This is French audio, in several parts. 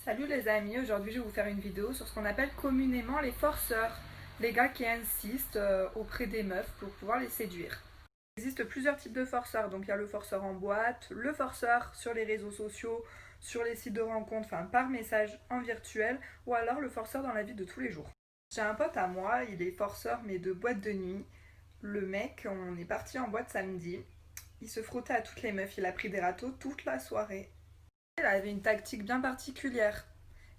Salut les amis, aujourd'hui je vais vous faire une vidéo sur ce qu'on appelle communément les forceurs, les gars qui insistent auprès des meufs pour pouvoir les séduire. Il existe plusieurs types de forceurs, donc il y a le forceur en boîte, le forceur sur les réseaux sociaux, sur les sites de rencontres, enfin par message en virtuel, ou alors le forceur dans la vie de tous les jours. J'ai un pote à moi, il est forceur mais de boîte de nuit. Le mec, on est parti en boîte samedi, il se frottait à toutes les meufs, il a pris des râteaux toute la soirée. Il avait une tactique bien particulière.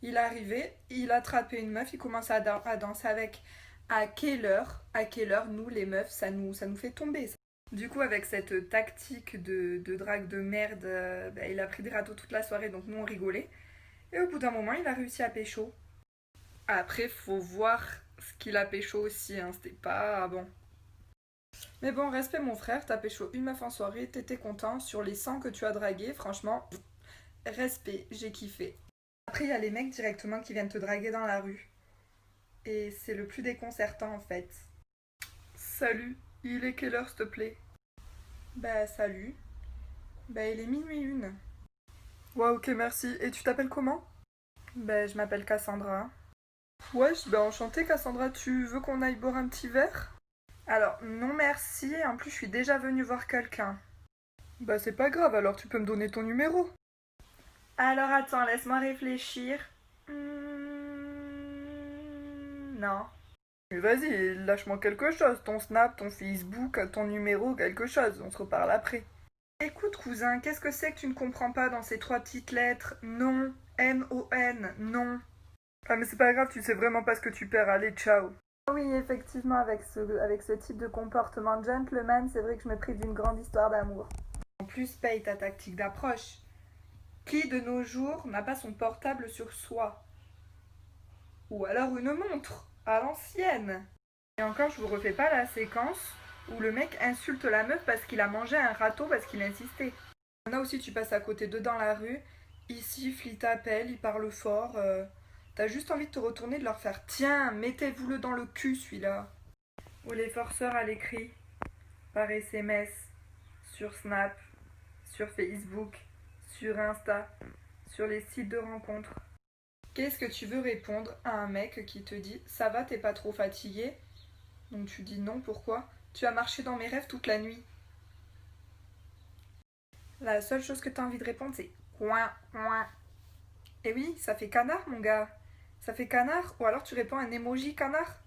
Il arrivait, il attrapait une meuf, il commençait à danser avec. À quelle heure, nous les meufs, ça nous fait tomber ça. Du coup, avec cette tactique de drague de merde, il a pris des râteaux toute la soirée, donc nous on rigolait. Et au bout d'un moment, il a réussi à pécho. Après, faut voir ce qu'il a pécho aussi, hein, c'était pas bon. Mais bon, respect mon frère, t'as pécho une meuf en soirée, t'étais content, sur les 100 que tu as dragué, franchement, respect, j'ai kiffé. Après, il y a les mecs directement qui viennent te draguer dans la rue. Et c'est le plus déconcertant en fait. Salut, il est quelle heure s'il te plaît? Bah salut. Bah il est minuit une. Ouais ok merci. Et tu t'appelles comment? Bah je m'appelle Cassandra. Wesh, bah enchanté Cassandra, tu veux qu'on aille boire un petit verre? Alors non merci, en plus je suis déjà venue voir quelqu'un. Bah c'est pas grave, alors tu peux me donner ton numéro. Alors attends, laisse-moi réfléchir. Non. Mais vas-y, lâche-moi quelque chose, ton Snap, ton Facebook, ton numéro, quelque chose, on se reparle après. Écoute cousin, qu'est-ce que c'est que tu ne comprends pas dans ces trois petites lettres? Non, N-O-N, non. Ah mais c'est pas grave, tu sais vraiment pas ce que tu perds, allez, ciao. Oui, effectivement, avec ce type de comportement gentleman, c'est vrai que je me prive d'une grande histoire d'amour. En plus, paye ta tactique d'approche. Qui de nos jours n'a pas son portable sur soi? Ou alors une montre, à l'ancienne. Et encore, je vous refais pas la séquence où le mec insulte la meuf parce qu'il a mangé un râteau parce qu'il insistait. Il y en a aussi, tu passes à côté d'eux dans la rue, ils sifflent, ils t'appellent, ils parlent fort. T'as juste envie de te retourner, de leur faire tiens, mettez-vous-le dans le cul celui-là. Ou les forceurs à l'écrit, par SMS, sur Snap, sur Facebook, sur Insta, sur les sites de rencontres. Qu'est-ce que tu veux répondre à un mec qui te dit ça va, t'es pas trop fatigué? Donc tu dis non, pourquoi? Tu as marché dans mes rêves toute la nuit. La seule chose que tu as envie de répondre, c'est ouin, ouin. Et oui, ça fait canard, mon gars. Ça fait canard. Ou alors tu réponds un emoji canard.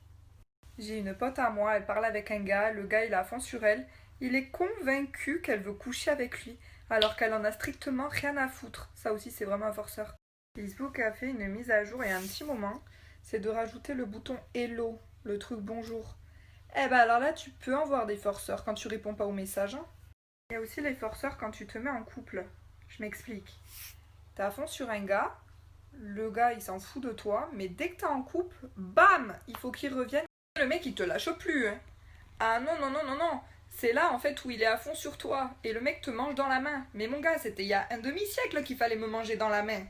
J'ai une pote à moi, elle parle avec un gars, le gars il est à fond sur elle. Il est convaincu qu'elle veut coucher avec lui, alors qu'elle en a strictement rien à foutre. Ça aussi, c'est vraiment un forceur. Facebook a fait une mise à jour il y a un petit moment. C'est de rajouter le bouton Hello, le truc bonjour. Eh ben alors là, tu peux en voir des forceurs quand tu réponds pas aux messages, hein. Il y a aussi les forceurs quand tu te mets en couple. Je m'explique. T'es à fond sur un gars, le gars il s'en fout de toi, mais dès que t'es en couple, bam, il faut qu'il revienne. Le mec il te lâche plus, hein. Ah non, non, non, non, non. C'est là en fait où il est à fond sur toi et le mec te mange dans la main. Mais mon gars, c'était il y a un demi-siècle qu'il fallait me manger dans la main.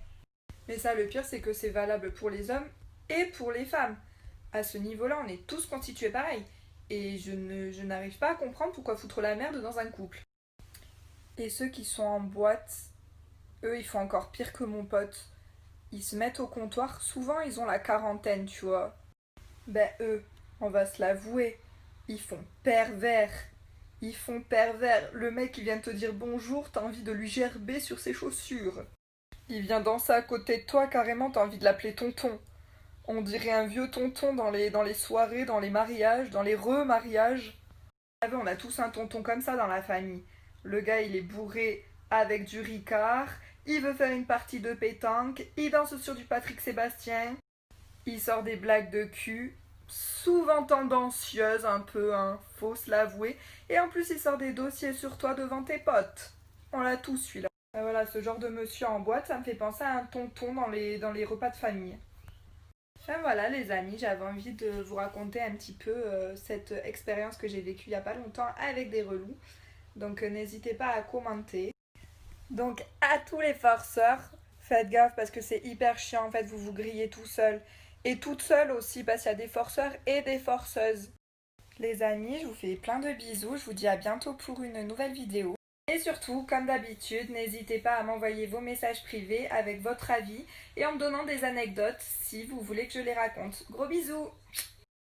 Mais ça, le pire, c'est que c'est valable pour les hommes et pour les femmes. À ce niveau-là, on est tous constitués pareil. Et je n'arrive pas à comprendre pourquoi foutre la merde dans un couple. Et ceux qui sont en boîte, eux, ils font encore pire que mon pote. Ils se mettent au comptoir, souvent ils ont la quarantaine, tu vois. Ben eux, on va se l'avouer, ils font pervers. Ils font pervers. Le mec, il vient te dire bonjour, t'as envie de lui gerber sur ses chaussures. Il vient danser à côté de toi, carrément, t'as envie de l'appeler tonton. On dirait un vieux tonton dans les soirées, dans les mariages, dans les remariages. Vous savez, on a tous un tonton comme ça dans la famille. Le gars, il est bourré avec du Ricard, il veut faire une partie de pétanque, il danse sur du Patrick Sébastien, il sort des blagues de cul, souvent tendancieuses un peu, hein, faut se l'avouer, et en plus il sort des dossiers sur toi devant tes potes. On l'a tous celui-là. Voilà, ce genre de monsieur en boîte, ça me fait penser à un tonton dans les repas de famille. Enfin voilà les amis, j'avais envie de vous raconter un petit peu cette expérience que j'ai vécue il n'y a pas longtemps avec des relous. Donc n'hésitez pas à commenter. Donc à tous les forceurs, faites gaffe parce que c'est hyper chiant en fait, vous vous grillez tout seul. Et toute seule aussi parce qu'il y a des forceurs et des forceuses. Les amis, je vous fais plein de bisous, je vous dis à bientôt pour une nouvelle vidéo. Et surtout, comme d'habitude, n'hésitez pas à m'envoyer vos messages privés avec votre avis et en me donnant des anecdotes si vous voulez que je les raconte. Gros bisous!